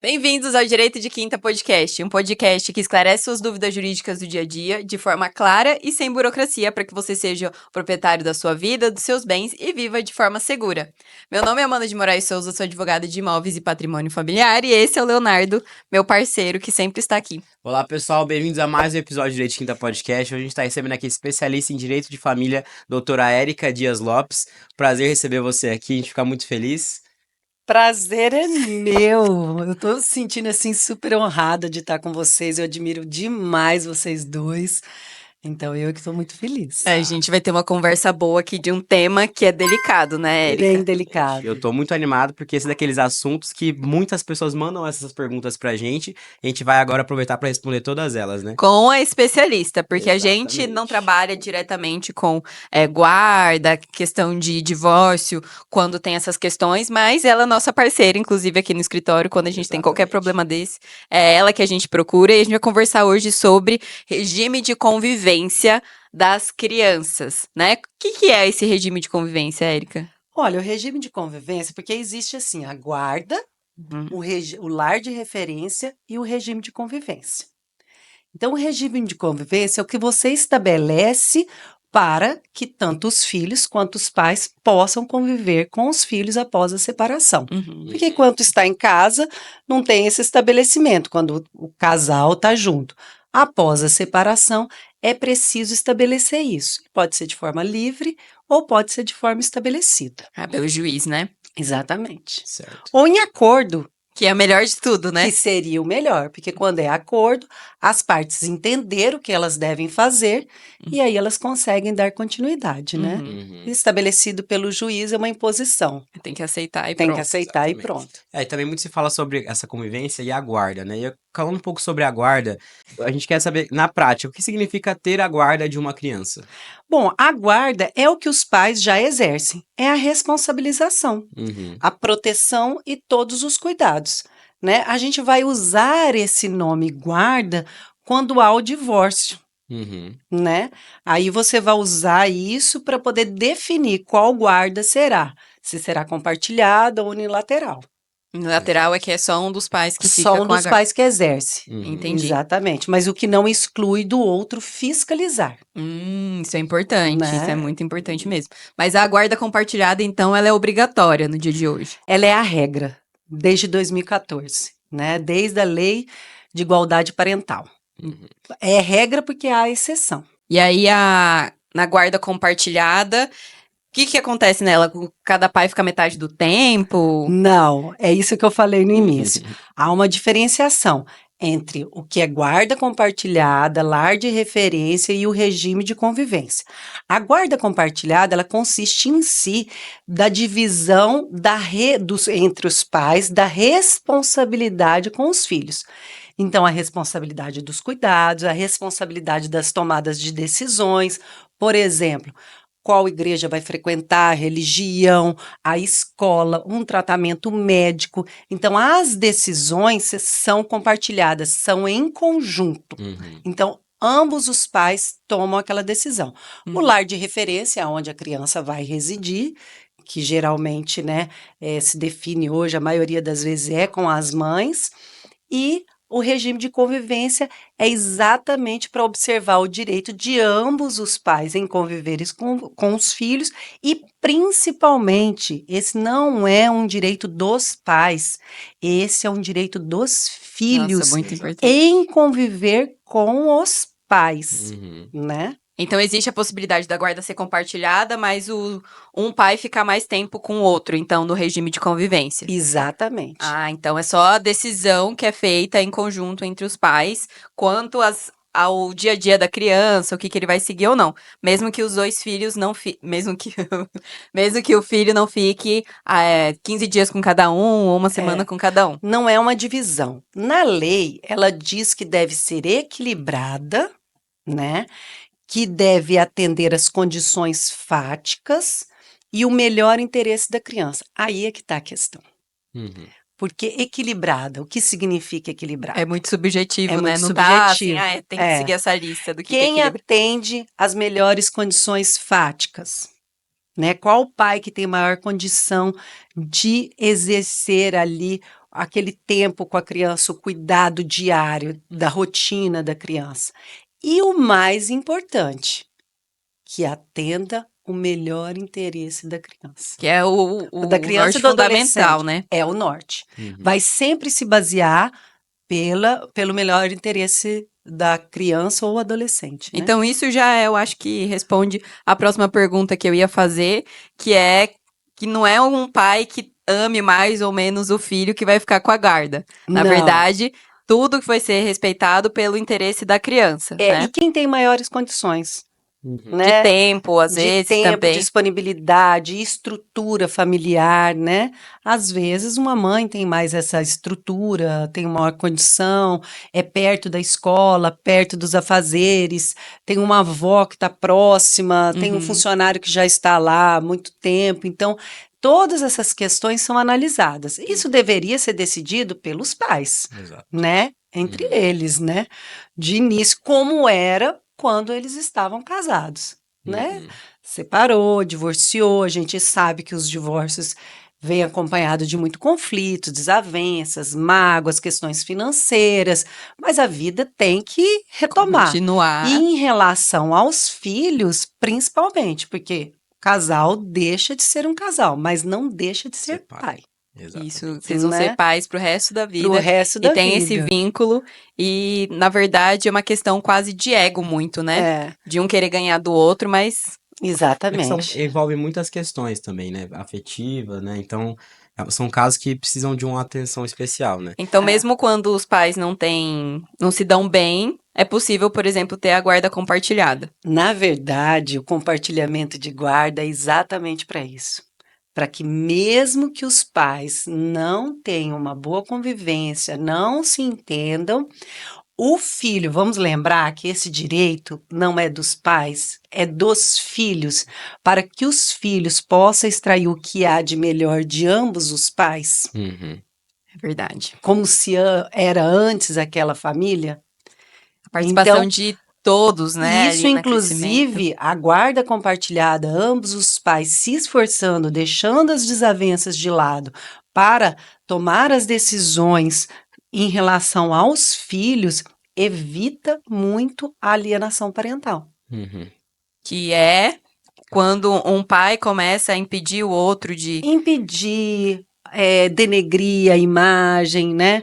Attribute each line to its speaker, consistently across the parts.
Speaker 1: Bem-vindos ao Direito de Quinta Podcast, um podcast que esclarece suas dúvidas jurídicas do dia a dia de forma clara e sem burocracia para que você seja o proprietário da sua vida, dos seus bens e viva de forma segura. Meu nome é Amanda de Moraes Souza, sou advogada de imóveis e patrimônio familiar e esse é o Leonardo, meu parceiro que sempre está aqui.
Speaker 2: Olá pessoal, bem-vindos a mais um episódio de Direito de Quinta Podcast. Hoje a gente está recebendo aqui especialista em Direito de Família, doutora Érica Dias Lopes. Prazer receber você aqui, a gente fica muito feliz.
Speaker 3: Prazer é meu. Eu tô me sentindo assim super honrada de estar com vocês. Eu admiro demais vocês dois. Então eu que tô muito feliz.
Speaker 1: A gente vai ter uma conversa boa aqui de um tema que é delicado, né, Érica?
Speaker 3: Bem delicado.
Speaker 2: Eu tô muito animado porque esse é daqueles assuntos que muitas pessoas mandam essas perguntas pra gente. A gente vai agora aproveitar para responder todas elas, né?
Speaker 1: Com a especialista, porque a gente
Speaker 2: Exatamente.
Speaker 1: não trabalha diretamente com guarda, questão de divórcio, quando tem essas questões, mas ela é nossa parceira, inclusive aqui no escritório, quando a gente tem qualquer
Speaker 2: Exatamente.
Speaker 1: problema desse, é ela que a gente procura, e a gente vai conversar hoje sobre regime de convivência das crianças, né? O que é esse regime de convivência, Érica?
Speaker 3: Olha, o regime de convivência, porque existe assim a guarda,
Speaker 1: Uhum.
Speaker 3: o lar de referência e o regime de convivência. Então, o regime de convivência é o que você estabelece para que tanto os filhos quanto os pais possam conviver com os filhos após a separação.
Speaker 1: Uhum.
Speaker 3: Porque enquanto está em casa, não tem esse estabelecimento, quando o casal está junto. Após a separação, é preciso estabelecer isso. Pode ser de forma livre ou pode ser de forma estabelecida.
Speaker 1: Ah, pelo juiz, né?
Speaker 3: Exatamente.
Speaker 2: Certo.
Speaker 3: Ou em acordo,
Speaker 1: Que é a melhor de tudo, né?
Speaker 3: que seria o melhor, porque quando é acordo, as partes entenderam o que elas devem fazer e aí elas conseguem dar continuidade, né?
Speaker 1: Uhum.
Speaker 3: Estabelecido pelo juiz é uma imposição.
Speaker 1: Tem que aceitar e
Speaker 3: Tem
Speaker 1: pronto.
Speaker 3: que aceitar e
Speaker 2: Exatamente.
Speaker 3: pronto.
Speaker 2: E também muito se fala sobre essa convivência e a guarda, né? E falando um pouco sobre a guarda, a gente quer saber, na prática, o que significa ter a guarda de uma criança?
Speaker 3: Bom, a guarda é o que os pais já exercem, é a responsabilização,
Speaker 2: Uhum.
Speaker 3: a proteção e todos os cuidados, né? A gente vai usar esse nome guarda quando há o divórcio.
Speaker 2: Uhum.
Speaker 3: Né? Aí você vai usar isso para poder definir qual guarda será, se será compartilhada ou unilateral.
Speaker 1: Lateral é que é só um dos pais que
Speaker 3: Só
Speaker 1: fica
Speaker 3: um
Speaker 1: com a
Speaker 3: dos pais que exerce.
Speaker 2: Uhum.
Speaker 1: Entendi.
Speaker 3: Exatamente, mas o que não exclui do outro fiscalizar.
Speaker 1: Isso é importante, isso é
Speaker 3: Né?
Speaker 1: muito importante mesmo. Mas a guarda compartilhada, então, ela é obrigatória no dia de hoje.
Speaker 3: Ela é a regra desde 2014, né? Desde a Lei de Igualdade Parental.
Speaker 2: Uhum.
Speaker 3: É regra porque há exceção.
Speaker 1: E aí, na guarda compartilhada, o que acontece nela? Cada pai fica metade do tempo?
Speaker 3: Não, é isso que eu falei no início. Há uma diferenciação entre o que é guarda compartilhada, lar de referência e o regime de convivência. A guarda compartilhada, ela consiste em si da divisão entre os pais da responsabilidade com os filhos. Então, a responsabilidade dos cuidados, a responsabilidade das tomadas de decisões, por exemplo, qual igreja vai frequentar, a religião, a escola, um tratamento médico. Então, as decisões são compartilhadas, são em conjunto.
Speaker 2: Uhum.
Speaker 3: Então, ambos os pais tomam aquela decisão. O lar de referência, onde a criança vai residir, que geralmente, né, se define hoje, a maioria das vezes é com as mães, e o regime de convivência é exatamente para observar o direito de ambos os pais em conviveres com os filhos e, principalmente, esse não é um direito dos pais, esse é um direito dos filhos
Speaker 1: Nossa, muito importante.
Speaker 3: em conviver com os pais,
Speaker 2: Uhum.
Speaker 3: né?
Speaker 1: Então, existe a possibilidade da guarda ser compartilhada, mas um pai ficar mais tempo com o outro, então, no regime de convivência.
Speaker 3: Exatamente.
Speaker 1: Ah, então é só a decisão que é feita em conjunto entre os pais quanto ao dia a dia da criança, o que ele vai seguir ou não. Mesmo que os dois filhos não mesmo que o filho não fique 15 dias com cada um ou uma semana com cada um.
Speaker 3: Não é uma divisão. Na lei, ela diz que deve ser equilibrada, né? Que deve atender às condições fáticas e o melhor interesse da criança. Aí é que está a questão.
Speaker 2: Uhum.
Speaker 3: Porque equilibrada, o que significa equilibrada?
Speaker 1: É muito subjetivo,
Speaker 3: É
Speaker 1: né?
Speaker 3: muito
Speaker 1: Não tá assim,
Speaker 3: subjetivo.
Speaker 1: tem que seguir essa lista do que é
Speaker 3: Quem
Speaker 1: equilíbrio.
Speaker 3: atende às melhores condições fáticas? Né? Qual pai que tem maior condição de exercer ali aquele tempo com a criança, o cuidado diário da rotina da criança. E o mais importante, que atenda o melhor interesse da criança.
Speaker 1: Que é
Speaker 3: Da
Speaker 1: o
Speaker 3: criança
Speaker 1: norte
Speaker 3: e do
Speaker 1: fundamental,
Speaker 3: adolescente.
Speaker 1: né?
Speaker 3: É o norte.
Speaker 2: Uhum.
Speaker 3: Vai sempre se basear pelo melhor interesse da criança ou adolescente, né?
Speaker 1: Então, isso já eu acho que responde a próxima pergunta que eu ia fazer, que é que não é um pai que ame mais ou menos o filho que vai ficar com a guarda. Na
Speaker 3: Não.
Speaker 1: verdade, tudo que vai ser respeitado pelo interesse da criança,
Speaker 3: E
Speaker 1: né?
Speaker 3: quem tem maiores condições,
Speaker 2: Uhum.
Speaker 1: De
Speaker 3: né?
Speaker 1: tempo, às
Speaker 3: De
Speaker 1: vezes,
Speaker 3: tempo,
Speaker 1: também.
Speaker 3: disponibilidade, estrutura familiar, né? Às vezes uma mãe tem mais essa estrutura, tem maior condição, é perto da escola, perto dos afazeres, tem uma avó que está próxima, tem um
Speaker 1: Uhum.
Speaker 3: funcionário que já está lá há muito tempo. Então, todas essas questões são analisadas. Isso deveria ser decidido pelos pais,
Speaker 2: Exato.
Speaker 3: né? Entre
Speaker 2: Uhum.
Speaker 3: eles, né? De início, como era quando eles estavam casados, né?
Speaker 2: Uhum.
Speaker 3: Separou, divorciou, a gente sabe que os divórcios vêm acompanhados de muito conflito, desavenças, mágoas, questões financeiras, mas a vida tem que retomar. E
Speaker 1: Continuar.
Speaker 3: em relação aos filhos, principalmente, porque o casal deixa de ser um casal, mas não deixa de ser
Speaker 2: Ser pai.
Speaker 3: pai.
Speaker 2: Exatamente.
Speaker 1: Isso, vocês vão ser
Speaker 3: Né?
Speaker 1: pais pro resto da
Speaker 3: Pro
Speaker 1: vida.
Speaker 3: resto
Speaker 1: E
Speaker 3: da
Speaker 1: tem esse
Speaker 3: vida.
Speaker 1: vínculo. E, na verdade, é uma questão quase de ego muito, né?
Speaker 3: É,
Speaker 1: De um querer ganhar do outro, mas
Speaker 2: É que
Speaker 3: exatamente.
Speaker 2: envolve muitas questões também, né? Afetiva, né? Então, são casos que precisam de uma atenção especial, né?
Speaker 1: então,
Speaker 3: É.
Speaker 1: mesmo quando os pais não se dão bem, é possível, por exemplo, ter a guarda compartilhada.
Speaker 3: Na verdade, o compartilhamento de guarda é exatamente para isso. Para que, mesmo que os pais não tenham uma boa convivência, não se entendam, o filho, vamos lembrar que esse direito não é dos pais, é dos filhos, para que os filhos possam extrair o que há de melhor de ambos os pais,
Speaker 2: Uhum.
Speaker 1: É verdade.
Speaker 3: como se era antes aquela família.
Speaker 1: A participação
Speaker 3: Então,
Speaker 1: de todos, né,
Speaker 3: isso,
Speaker 1: ali no crescimento.
Speaker 3: inclusive, a guarda compartilhada, ambos os pais se esforçando, deixando as desavenças de lado para tomar as decisões em relação aos filhos, evita muito a alienação parental.
Speaker 2: Uhum.
Speaker 1: Que é quando um pai começa a impedir o outro de.
Speaker 3: Impedir, denegrir a imagem, né?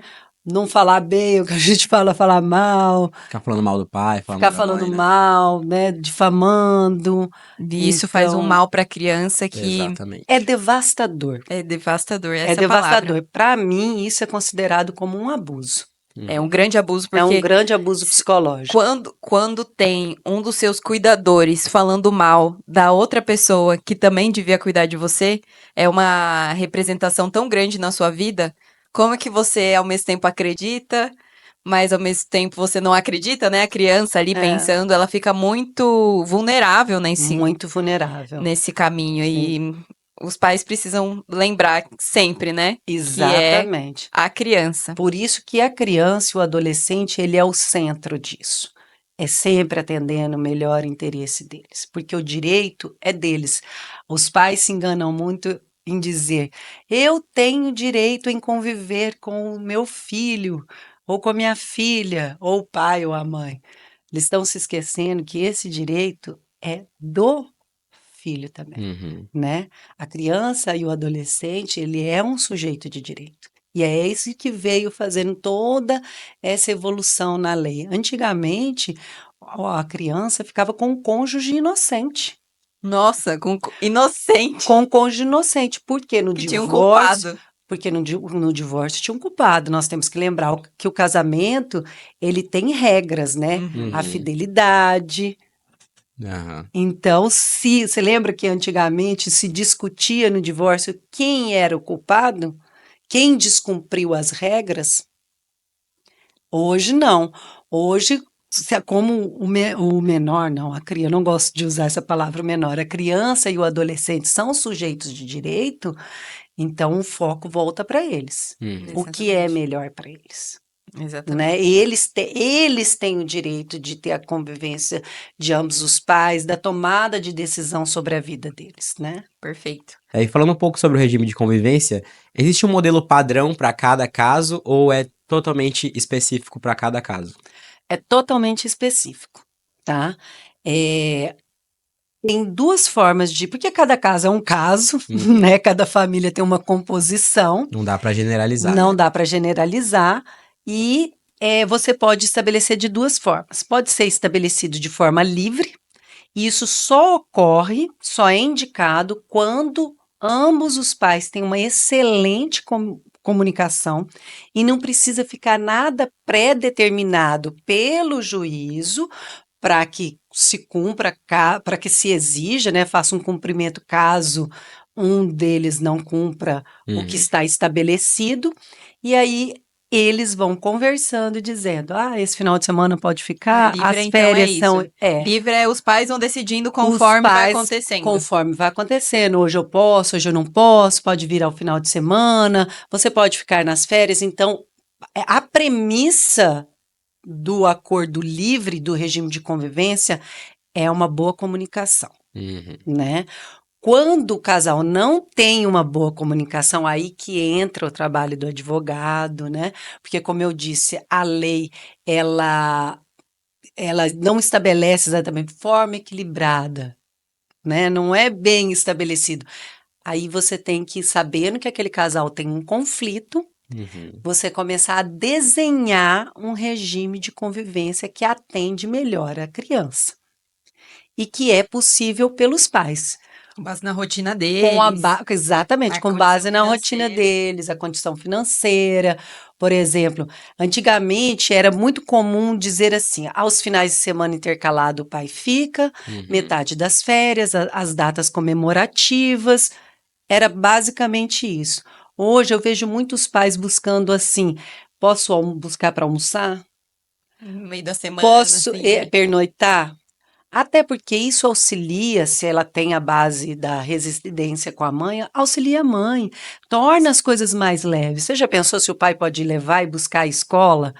Speaker 3: Não falar bem o que a gente fala, falar mal,
Speaker 2: Ficar falando mal do pai, falando
Speaker 3: ficar
Speaker 2: mal da
Speaker 3: falando
Speaker 2: mãe, né?
Speaker 3: mal, né? Difamando.
Speaker 1: E isso faz um
Speaker 3: Então,
Speaker 1: mal para a criança que
Speaker 2: Exatamente.
Speaker 3: é devastador.
Speaker 1: é devastador,
Speaker 3: É
Speaker 1: essa palavra.
Speaker 3: devastador. Para mim, isso é considerado como um abuso.
Speaker 1: É um grande abuso,
Speaker 3: É um
Speaker 1: porque
Speaker 3: grande abuso psicológico.
Speaker 1: quando tem um dos seus cuidadores falando mal da outra pessoa que também devia cuidar de você, é uma representação tão grande na sua vida. Como é que você, ao mesmo tempo, acredita, mas ao mesmo tempo você não acredita, né? A criança ali
Speaker 3: É,
Speaker 1: pensando, ela fica muito vulnerável
Speaker 3: muito vulnerável.
Speaker 1: nesse caminho.
Speaker 3: Sim.
Speaker 1: E os pais precisam lembrar sempre, né? Que é
Speaker 3: Exatamente.
Speaker 1: a criança.
Speaker 3: Por isso que a criança e o adolescente, ele é o centro disso. É sempre atendendo o melhor interesse deles, porque o direito é deles. Os pais se enganam muito em dizer: eu tenho direito em conviver com o meu filho, ou com a minha filha, ou o pai ou a mãe. Eles estão se esquecendo que esse direito é do filho também,
Speaker 2: Uhum.
Speaker 3: né? A criança e o adolescente, ele é um sujeito de direito. E é esse que veio fazendo toda essa evolução na lei. Antigamente, a criança ficava com um cônjuge inocente.
Speaker 1: Nossa, inocente.
Speaker 3: Com um cônjuge inocente. Porque no
Speaker 1: Que tinha um
Speaker 3: divórcio.
Speaker 1: culpado.
Speaker 3: Porque no divórcio tinha um culpado. Nós temos que lembrar que o casamento, ele tem regras, né?
Speaker 1: Uhum.
Speaker 3: A fidelidade.
Speaker 2: Aham.
Speaker 3: Então, se você lembra que antigamente se discutia no divórcio quem era o culpado? Quem descumpriu as regras? Hoje não. Hoje, como o menor, não, a criança, eu não gosto de usar essa palavra, o menor, a criança e o adolescente são sujeitos de direito, então o foco volta para eles.
Speaker 2: Uhum.
Speaker 3: O que é
Speaker 1: Exatamente.
Speaker 3: melhor para eles?
Speaker 1: Exatamente.
Speaker 3: né? Eles têm o direito de ter a convivência de ambos os pais, da tomada de decisão sobre a vida deles, né?
Speaker 1: Perfeito.
Speaker 2: E falando um pouco sobre o regime de convivência, existe um modelo padrão para cada caso ou é totalmente específico para cada caso?
Speaker 3: É totalmente específico, tá? É, tem duas formas de, porque cada caso é um caso,
Speaker 2: Uhum.
Speaker 3: né? Cada família tem uma composição,
Speaker 2: Não dá para generalizar,
Speaker 3: não
Speaker 2: né?
Speaker 3: dá para generalizar, e você pode estabelecer de duas formas. Pode ser estabelecido de forma livre, e isso só ocorre, só é indicado quando ambos os pais têm uma excelente comunicação e não precisa ficar nada pré-determinado pelo juízo para que se cumpra, para que se exija, né, faça um cumprimento caso um deles não cumpra o que
Speaker 2: Uhum.
Speaker 3: está estabelecido, e aí eles vão conversando e dizendo: ah, esse final de semana pode ficar,
Speaker 1: Livre,
Speaker 3: as
Speaker 1: então, é
Speaker 3: férias
Speaker 1: isso.
Speaker 3: são.
Speaker 1: Livre é os pais vão decidindo
Speaker 3: Os
Speaker 1: conforme vai
Speaker 3: pais,
Speaker 1: acontecendo.
Speaker 3: conforme vai acontecendo, hoje eu posso, hoje eu não posso, pode vir ao final de semana, você pode ficar nas férias. Então, a premissa do acordo livre do regime de convivência é uma boa comunicação,
Speaker 2: Uhum.
Speaker 3: né? Quando o casal não tem uma boa comunicação, aí que entra o trabalho do advogado, né? Porque, como eu disse, a lei, ela, ela não estabelece exatamente forma equilibrada, né? Não é bem estabelecido. Aí você tem que, sabendo que aquele casal tem um conflito,
Speaker 2: Uhum.
Speaker 3: você começar a desenhar um regime de convivência que atende melhor a criança e que é possível pelos pais.
Speaker 1: Com base na rotina
Speaker 3: Com
Speaker 1: deles,
Speaker 3: exatamente,
Speaker 1: a
Speaker 3: com
Speaker 1: condição
Speaker 3: base na rotina
Speaker 1: financeira.
Speaker 3: deles, a condição financeira. Por exemplo, antigamente era muito comum dizer assim: aos finais de semana intercalado o pai fica,
Speaker 2: Uhum.
Speaker 3: metade das férias, as datas comemorativas, era basicamente isso. Hoje eu vejo muitos pais buscando assim: posso buscar para almoçar?
Speaker 1: No meio da semana,
Speaker 3: Posso
Speaker 1: assim, né?
Speaker 3: pernoitar? Até porque isso auxilia, se ela tem a base da residência com a mãe, auxilia a mãe, torna as coisas mais leves. Você já pensou se o pai pode levar e buscar a escola?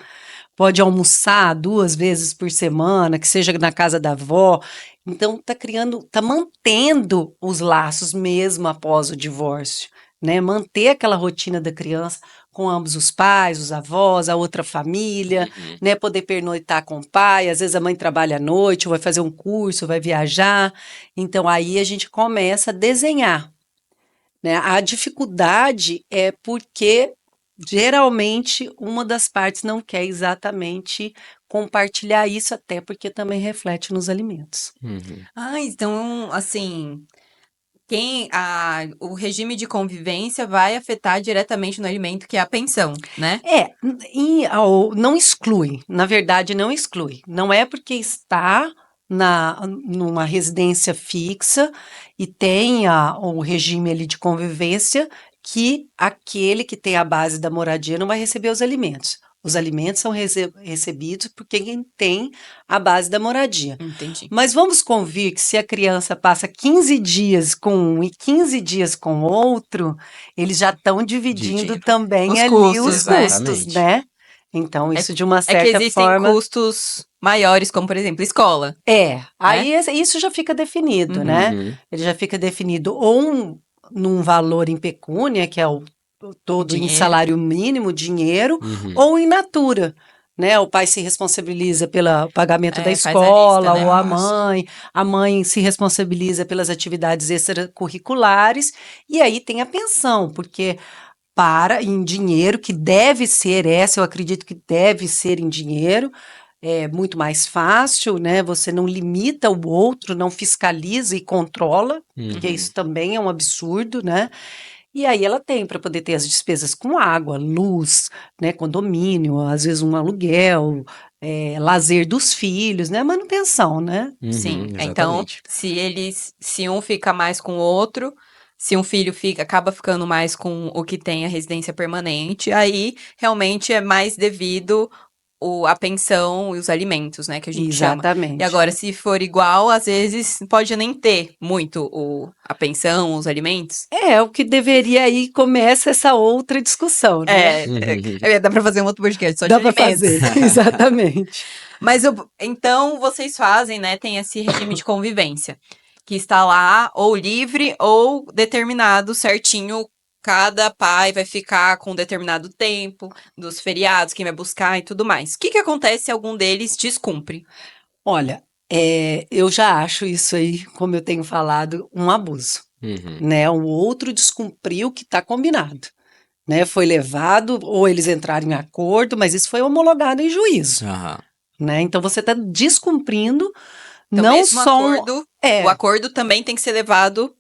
Speaker 3: Pode almoçar 2 vezes por semana, que seja na casa da avó. Então, está criando, está mantendo os laços mesmo após o divórcio, né? Manter aquela rotina da criança com ambos os pais, os avós, a outra família,
Speaker 2: Uhum.
Speaker 3: né? Poder pernoitar com o pai. Às vezes a mãe trabalha à noite, ou vai fazer um curso, vai viajar. Então, aí a gente começa a desenhar, né? A dificuldade é porque geralmente uma das partes não quer exatamente compartilhar isso, até porque também reflete nos alimentos.
Speaker 2: Uhum.
Speaker 1: Então, assim, o regime de convivência vai afetar diretamente no alimento, que é a pensão, né?
Speaker 3: Não exclui, na verdade não exclui. Não é porque está numa residência fixa e tenha o regime ali de convivência que aquele que tem a base da moradia não vai receber os alimentos. Os alimentos são recebidos por quem tem a base da moradia.
Speaker 1: Entendi.
Speaker 3: Mas vamos convir que se a criança passa 15 dias com um e 15 dias com outro, eles já estão dividindo
Speaker 2: Dividindo.
Speaker 3: também
Speaker 1: Os
Speaker 3: ali os
Speaker 1: custos, né?
Speaker 3: custos,
Speaker 2: Exatamente.
Speaker 3: né? Então,
Speaker 1: É,
Speaker 3: isso de uma
Speaker 1: é que
Speaker 3: certa
Speaker 1: existem
Speaker 3: forma
Speaker 1: custos maiores, como por exemplo, escola, né?
Speaker 3: aí isso já fica definido,
Speaker 1: Uhum.
Speaker 3: né?
Speaker 2: Uhum.
Speaker 3: Ele já fica definido ou num valor em pecúnia, que é o todo em
Speaker 1: Dinheiro.
Speaker 3: salário mínimo, dinheiro,
Speaker 2: Uhum.
Speaker 3: ou em natura. Né, o pai se responsabiliza pelo pagamento da
Speaker 1: Faz a lista,
Speaker 3: escola,
Speaker 1: né?
Speaker 3: ou a mãe se responsabiliza pelas atividades extracurriculares, e aí tem a pensão, porque em dinheiro, que deve ser essa, eu acredito que deve ser em dinheiro, é muito mais fácil, né? Você não limita o outro, não fiscaliza e controla, porque
Speaker 2: Uhum.
Speaker 3: isso também é um absurdo, né? E aí ela tem para poder ter as despesas com água, luz, né, condomínio, às vezes um aluguel, lazer dos filhos, né, manutenção, né?
Speaker 1: Sim.
Speaker 2: Uhum.
Speaker 1: Então,
Speaker 2: Exatamente.
Speaker 1: se um fica mais com o outro, se um filho acaba ficando mais com o que tem a residência permanente, aí realmente é mais devido a pensão e os alimentos, né, que a gente chama.
Speaker 3: Exatamente.
Speaker 1: E agora, se for igual, às vezes pode nem ter muito a pensão, os alimentos.
Speaker 3: É, o que deveria aí começa essa outra discussão, né?
Speaker 1: Dá pra fazer um outro podcast só
Speaker 3: Dá
Speaker 1: de
Speaker 3: para
Speaker 1: alimentos.
Speaker 3: fazer, exatamente.
Speaker 1: Mas então vocês fazem, né? Tem esse regime de convivência, que está lá ou livre ou determinado certinho. Cada pai vai ficar com um determinado tempo dos feriados, quem vai buscar e tudo mais. O que acontece se algum deles descumpre?
Speaker 3: Olha, eu já acho isso aí, como eu tenho falado, um abuso, né? O outro descumpriu o que está combinado, né? Foi levado, ou eles entraram em acordo, mas isso foi homologado em juízo,
Speaker 2: Aham.
Speaker 3: né? Então você está descumprindo
Speaker 1: Então,
Speaker 3: não
Speaker 1: mesmo
Speaker 3: só
Speaker 1: o acordo também tem que ser levado.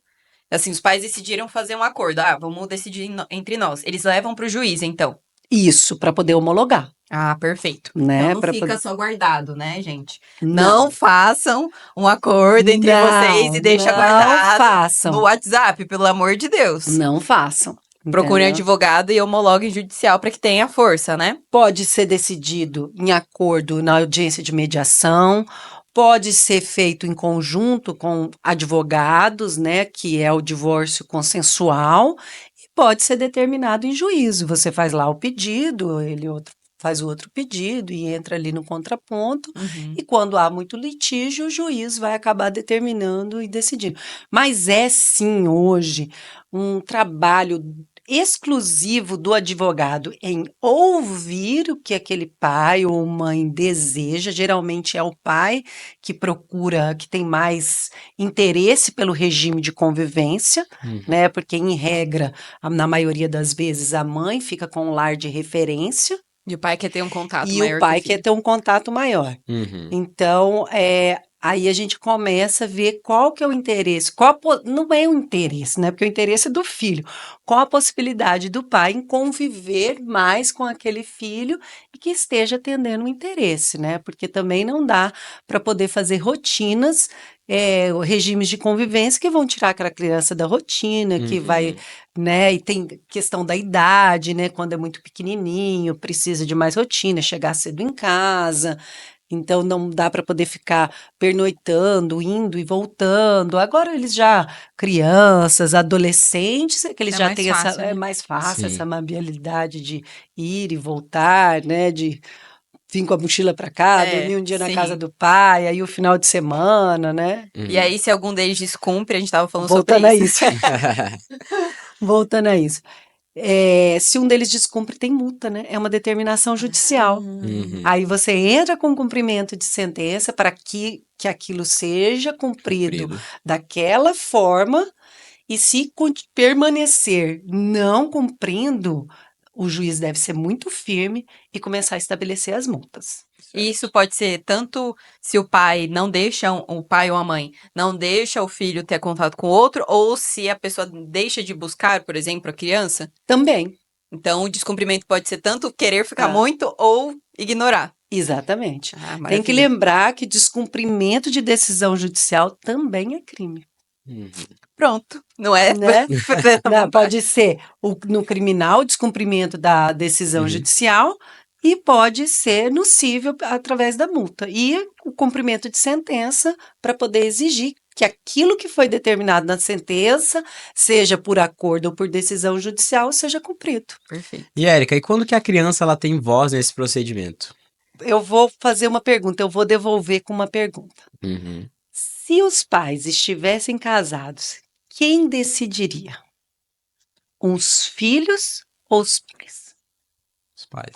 Speaker 1: Assim, os pais decidiram fazer um acordo. Ah, vamos decidir entre nós. Eles levam para o juiz, então.
Speaker 3: isso para poder homologar,
Speaker 1: Ah, perfeito.
Speaker 3: né?
Speaker 1: Então não
Speaker 3: Pra
Speaker 1: fica
Speaker 3: poder...
Speaker 1: só guardado, né, gente?
Speaker 3: Não,
Speaker 1: Não façam um acordo entre vocês e deixa
Speaker 3: não
Speaker 1: guardado
Speaker 3: façam,
Speaker 1: no WhatsApp, pelo amor de Deus.
Speaker 3: não façam.
Speaker 1: Procurem um
Speaker 3: Entendeu?
Speaker 1: advogado e homologuem judicial para que tenha força, né?
Speaker 3: Pode ser decidido em acordo na audiência de mediação, pode ser feito em conjunto com advogados, né, que é o divórcio consensual, e pode ser determinado em juízo. Você faz lá o pedido, faz o outro pedido e entra ali no contraponto, e quando há muito litígio, o juiz vai acabar determinando e decidindo. Mas é sim hoje um trabalho exclusivo do advogado em ouvir o que aquele pai ou mãe deseja. Geralmente é o pai que procura, que tem mais interesse pelo regime de convivência, né? Porque, em regra, na maioria das vezes, a mãe fica com um lar de referência
Speaker 1: E o pai quer ter um contato
Speaker 3: e
Speaker 1: maior
Speaker 3: o
Speaker 1: com
Speaker 3: pai
Speaker 1: o filho.
Speaker 3: quer ter um contato maior. Então, aí a gente começa a ver qual que é o interesse, não é o interesse, né? Porque o interesse é do filho. Qual a possibilidade do pai em conviver mais com aquele filho e que esteja atendendo o interesse, né? Porque também não dá para poder fazer rotinas, regimes de convivência que vão tirar aquela criança da rotina, que vai, né? E tem questão da idade, né? Quando é muito pequenininho, precisa de mais rotina, chegar cedo em casa. Então não dá para poder ficar pernoitando, indo e voltando. Agora eles já crianças, adolescentes, que eles
Speaker 1: É
Speaker 3: já
Speaker 1: mais
Speaker 3: têm
Speaker 1: fácil,
Speaker 3: é
Speaker 1: né?
Speaker 3: mais fácil essa
Speaker 2: Sim.
Speaker 3: mobilidade de ir e voltar, né? De vir com a mochila para cá, dormir um dia na casa
Speaker 1: Sim.
Speaker 3: do pai, aí o final de semana, né?
Speaker 1: E aí, se algum deles descumpre, a gente tava falando sobre
Speaker 3: Voltando a
Speaker 1: isso.
Speaker 3: isso. Voltando a isso. Se um deles descumpre, tem multa, né? É uma determinação judicial. Aí você entra com cumprimento de sentença para que aquilo seja cumprido daquela forma, e se permanecer não cumprindo, o juiz deve ser muito firme e começar a estabelecer as multas.
Speaker 1: E isso pode ser tanto se o pai não deixa, o pai ou a mãe não deixa o filho ter contato com o outro, ou se a pessoa deixa de buscar, por exemplo, a criança.
Speaker 3: Também,
Speaker 1: Então, o descumprimento pode ser tanto querer ficar
Speaker 3: Ah.
Speaker 1: muito ou ignorar.
Speaker 3: exatamente.
Speaker 1: Ah,
Speaker 3: Tem que
Speaker 1: maravilha.
Speaker 3: lembrar que descumprimento de decisão judicial também é crime.
Speaker 1: Pronto, não é?
Speaker 3: Né?
Speaker 1: À
Speaker 3: Não,
Speaker 1: vontade.
Speaker 3: pode ser no criminal, descumprimento da decisão judicial, e pode ser no cível através da multa. E o cumprimento de sentença para poder exigir que aquilo que foi determinado na sentença, seja por acordo ou por decisão judicial, seja cumprido.
Speaker 1: Perfeito.
Speaker 2: E Érica, e quando que a criança ela tem voz nesse procedimento?
Speaker 3: Eu vou fazer uma pergunta, eu vou devolver com uma pergunta. Se os pais estivessem casados, quem decidiria? Os filhos ou os pais?
Speaker 2: Os pais.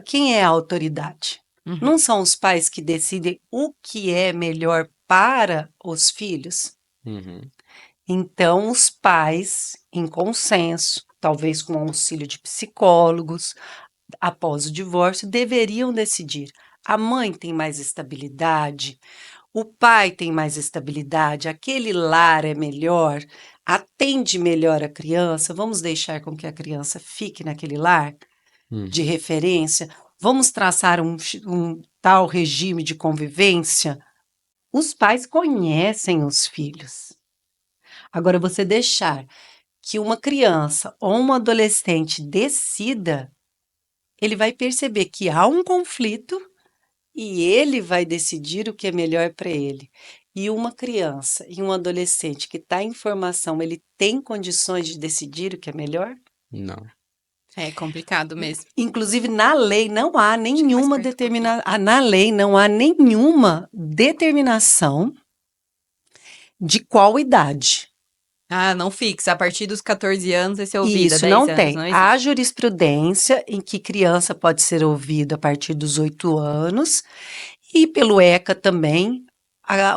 Speaker 3: Quem é a autoridade? Não são os pais que decidem o que é melhor para os filhos? Então, os pais, em consenso, talvez com auxílio de psicólogos, após o divórcio, deveriam decidir. A mãe tem mais estabilidade, o pai tem mais estabilidade, aquele lar é melhor, atende melhor a criança, vamos deixar com que a criança fique naquele lar de referência, vamos traçar um tal regime de convivência. Os pais conhecem os filhos. Agora, você deixar que uma criança ou um adolescente decida, ele vai perceber que há um conflito e ele vai decidir o que é melhor para ele. E uma criança e um adolescente que está em formação, ele tem condições de decidir o que é melhor?
Speaker 2: Não.
Speaker 1: É complicado mesmo.
Speaker 3: Inclusive, na lei não há
Speaker 1: mais
Speaker 3: nenhuma
Speaker 1: perto um pouquinho.
Speaker 3: na lei não há nenhuma determinação de qual idade.
Speaker 1: Ah, não fixa. A partir dos 14 anos vai ser ouvida,
Speaker 3: Isso
Speaker 1: 10
Speaker 3: não
Speaker 1: anos,
Speaker 3: tem.
Speaker 1: não
Speaker 3: Há
Speaker 1: existe.
Speaker 3: jurisprudência em que criança pode ser ouvida a partir dos 8 anos e pelo ECA também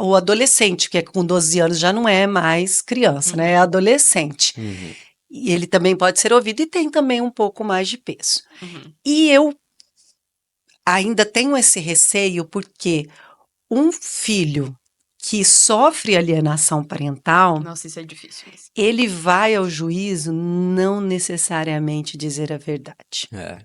Speaker 3: o adolescente, que é com 12 anos já não é mais criança, né? É adolescente.
Speaker 2: Uhum.
Speaker 3: E ele também pode ser ouvido e tem também um pouco mais de peso.
Speaker 1: Uhum.
Speaker 3: E eu ainda tenho esse receio porque um filho que sofre alienação parental,
Speaker 1: Nossa, isso é difícil mesmo.
Speaker 3: ele vai ao juízo não necessariamente dizer a verdade.
Speaker 2: É.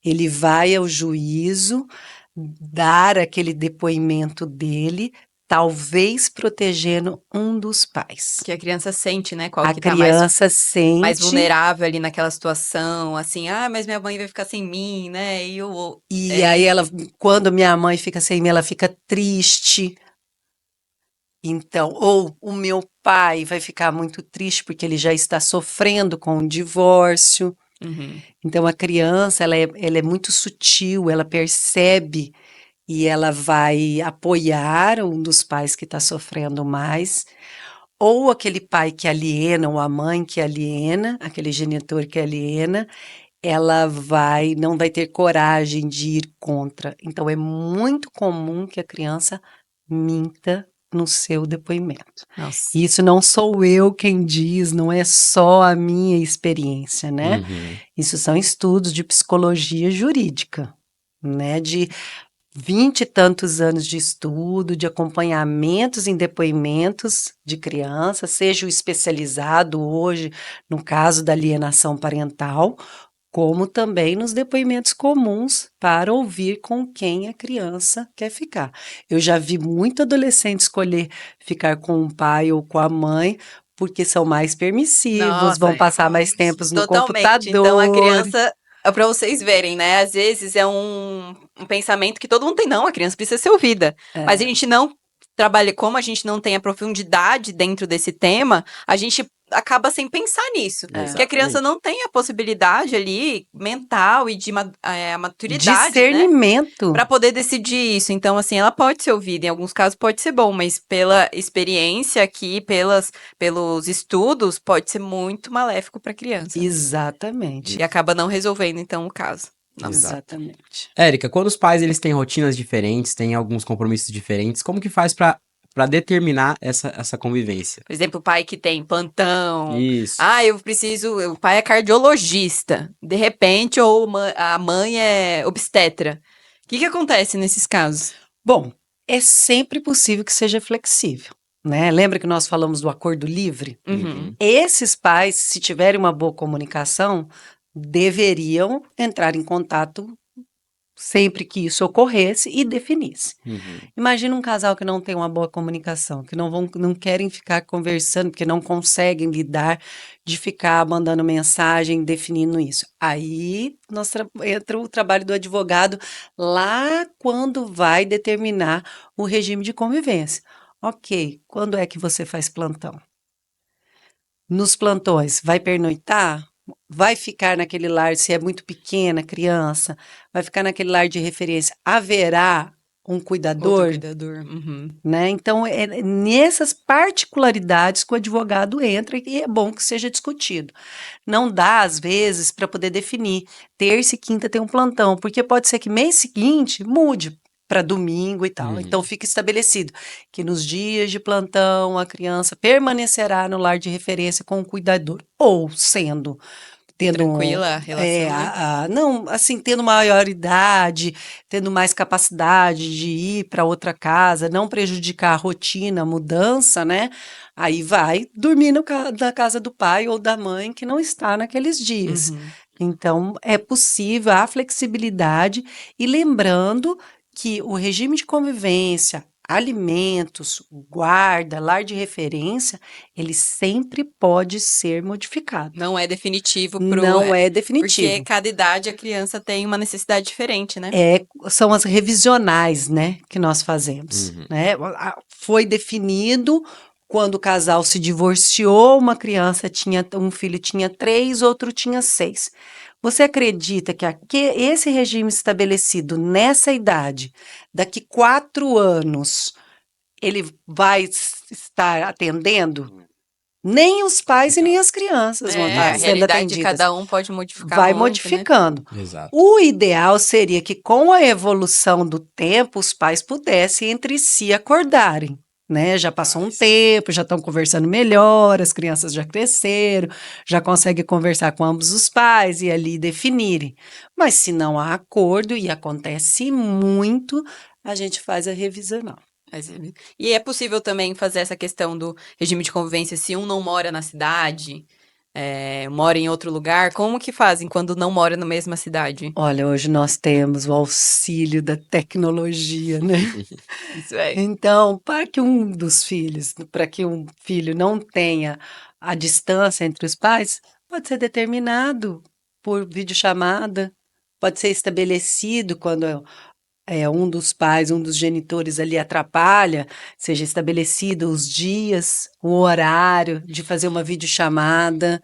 Speaker 3: Ele vai ao juízo dar aquele depoimento dele, talvez protegendo um dos pais.
Speaker 1: Que a criança sente, né? Qual
Speaker 3: A
Speaker 1: que tá mais
Speaker 3: criança sente
Speaker 1: vulnerável ali naquela situação, assim, mas minha mãe vai ficar sem mim, né? E eu.
Speaker 3: e aí ela, quando minha mãe fica sem mim, ela fica triste. Então, ou o meu pai vai ficar muito triste porque ele já está sofrendo com o divórcio.
Speaker 1: Uhum.
Speaker 3: Então, a criança, ela é muito sutil, ela percebe e ela vai apoiar um dos pais que está sofrendo mais, ou aquele pai que aliena, ou a mãe que aliena, aquele genitor que aliena, ela não vai ter coragem de ir contra. Então, é muito comum que a criança minta no seu depoimento.
Speaker 1: Nossa.
Speaker 3: E isso não sou eu quem diz, não é só a minha experiência, né?
Speaker 2: Uhum.
Speaker 3: Isso são estudos de psicologia jurídica, né? De 20 e tantos anos de estudo, de acompanhamentos em depoimentos de criança, seja o especializado hoje, no caso da alienação parental, como também nos depoimentos comuns para ouvir com quem a criança quer ficar. Eu já vi muito adolescente escolher ficar com o pai ou com a mãe porque são mais permissivos, vão
Speaker 1: Nossa,
Speaker 3: passar mais tempos no
Speaker 1: totalmente. Então, a
Speaker 3: computador.
Speaker 1: criança, para vocês verem, né? Às vezes é um pensamento que todo mundo tem, não, a criança precisa ser ouvida. Mas a gente não trabalha, como a gente não tem a profundidade dentro desse tema, a gente acaba sem pensar nisso. Porque a criança
Speaker 2: Exatamente.
Speaker 1: não tem a possibilidade ali mental e de a maturidade, né?
Speaker 3: Discernimento.
Speaker 1: Para poder decidir isso. Então, assim, ela pode ser ouvida. Em alguns casos pode ser bom, mas pela experiência aqui, pelos estudos, pode ser muito maléfico para a criança.
Speaker 3: Exatamente.
Speaker 1: E acaba não resolvendo, então, o caso. Nossa.
Speaker 3: Exatamente.
Speaker 2: Érica, quando os pais eles têm rotinas diferentes, têm alguns compromissos diferentes, como que faz pra determinar essa convivência?
Speaker 1: Por exemplo, o pai que tem plantão.
Speaker 2: Isso.
Speaker 1: Eu preciso. O pai é cardiologista. De repente, ou a mãe é obstetra. O que acontece nesses casos?
Speaker 3: Bom, é sempre possível que seja flexível, né? Lembra que nós falamos do acordo livre?
Speaker 1: Uhum.
Speaker 3: Esses pais, se tiverem uma boa comunicação, deveriam entrar em contato sempre que isso ocorresse e definisse.
Speaker 2: Uhum.
Speaker 3: Imagina um casal que não tem uma boa comunicação, que não querem ficar conversando, porque não conseguem lidar de ficar mandando mensagem, definindo isso. Aí entra o trabalho do advogado lá quando vai determinar o regime de convivência. Ok, quando é que você faz plantão? Nos plantões, vai pernoitar? Vai ficar naquele lar, se é muito pequena a criança, vai ficar naquele lar de referência. Haverá um
Speaker 1: Outro
Speaker 3: cuidador,
Speaker 1: cuidador. Uhum.
Speaker 3: né? Então, é nessas particularidades que o advogado entra e é bom que seja discutido. Não dá, às vezes, para poder definir. Terça e quinta tem um plantão, porque pode ser que mês seguinte mude para domingo e tal.
Speaker 2: Uhum.
Speaker 3: Então, fica estabelecido que nos dias de plantão a criança permanecerá no lar de referência com o cuidador, ou tendo
Speaker 1: Tranquila a relação, né?
Speaker 3: não, assim, tendo maioridade, tendo mais capacidade de ir para outra casa, não prejudicar a rotina, a mudança, né? Aí vai dormir na casa do pai ou da mãe que não está naqueles dias.
Speaker 1: Uhum.
Speaker 3: Então, é possível a flexibilidade e lembrando que o regime de convivência, alimentos, guarda, lar de referência, ele sempre pode ser modificado.
Speaker 1: Não é definitivo
Speaker 3: Não é
Speaker 1: porque
Speaker 3: definitivo.
Speaker 1: cada idade a criança tem uma necessidade diferente, né?
Speaker 3: São as revisionais, né, que nós fazemos,
Speaker 2: Uhum.
Speaker 3: né? Foi definido quando o casal se divorciou, um filho tinha 3, outro tinha 6. Você acredita que esse regime estabelecido nessa idade, daqui 4 anos, ele vai estar atendendo? Nem os pais e nem as crianças vão
Speaker 1: É, a
Speaker 3: estar sendo
Speaker 1: realidade de
Speaker 3: atendidas.
Speaker 1: cada um pode modificar
Speaker 3: Vai
Speaker 1: muito, né?
Speaker 3: modificando.
Speaker 2: Exato.
Speaker 3: O ideal seria que, com a evolução do tempo, os pais pudessem entre si acordarem, né? Já passou um tempo, já estão conversando melhor, as crianças já cresceram, já conseguem conversar com ambos os pais e ali definirem. Mas se não há acordo, e acontece muito, a gente faz a revisional.
Speaker 1: E é possível também fazer essa questão do regime de convivência se um não mora na cidade, mora em outro lugar. Como que fazem quando não mora na mesma cidade?
Speaker 3: Olha, hoje nós temos o auxílio da tecnologia, né?
Speaker 1: Isso é.
Speaker 3: Então, para que um filho não tenha a distância entre os pais, pode ser determinado por videochamada, pode ser estabelecido quando um dos pais, um dos genitores ali atrapalha, seja estabelecido os dias, o horário de fazer uma videochamada,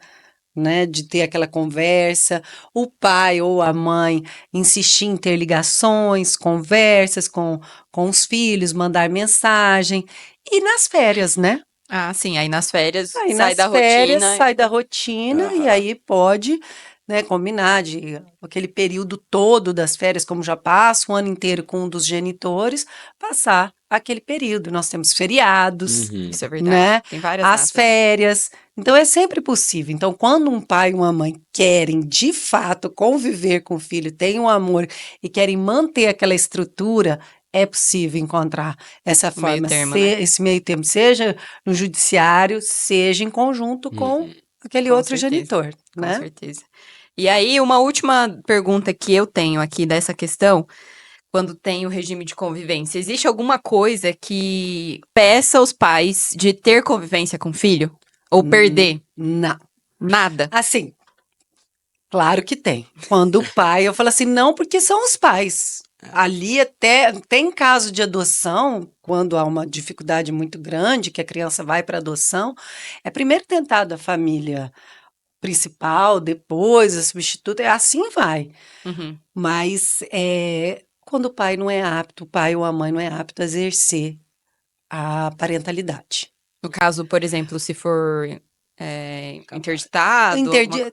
Speaker 3: né, de ter aquela conversa, o pai ou a mãe insistir em ter ligações, conversas com os filhos, mandar mensagem, e nas férias, né?
Speaker 1: Ah, sim. Aí nas férias
Speaker 3: Aí
Speaker 1: sai
Speaker 3: nas
Speaker 1: da
Speaker 3: férias
Speaker 1: rotina.
Speaker 3: sai da rotina e
Speaker 2: Aham.
Speaker 3: aí pode, né, combinar de aquele período todo das férias, como já passa o ano inteiro com um dos genitores, passar aquele período. Nós temos feriados,
Speaker 2: Uhum.
Speaker 1: Isso é verdade.
Speaker 3: né?
Speaker 1: Tem várias
Speaker 3: As
Speaker 1: datas.
Speaker 3: férias. Então é sempre possível. Então, quando um pai e uma mãe querem de fato conviver com o filho, têm um amor e querem manter aquela estrutura, é possível encontrar essa
Speaker 1: O meio
Speaker 3: forma,
Speaker 1: termo, né?
Speaker 3: esse meio termo, seja no judiciário, seja em conjunto com
Speaker 2: Uhum.
Speaker 3: aquele
Speaker 1: Com
Speaker 3: outro
Speaker 1: certeza.
Speaker 3: genitor,
Speaker 1: Com
Speaker 3: né?
Speaker 1: certeza. E aí, uma última pergunta que eu tenho aqui dessa questão, quando tem o regime de convivência, existe alguma coisa que peça os pais de ter convivência com o filho? Ou perder?
Speaker 3: Não.
Speaker 1: Nada.
Speaker 3: Assim, claro que tem. Quando o pai, eu falo assim, não, porque são os pais. Ali até tem caso de adoção, quando há uma dificuldade muito grande, que a criança vai para adoção, é primeiro tentado a família principal, depois a substituta, assim vai.
Speaker 1: Uhum.
Speaker 3: Mas quando o pai não é apto, o pai ou a mãe não é apto a exercer a parentalidade.
Speaker 1: No caso, por exemplo, se for
Speaker 2: Capaz.
Speaker 1: interditado,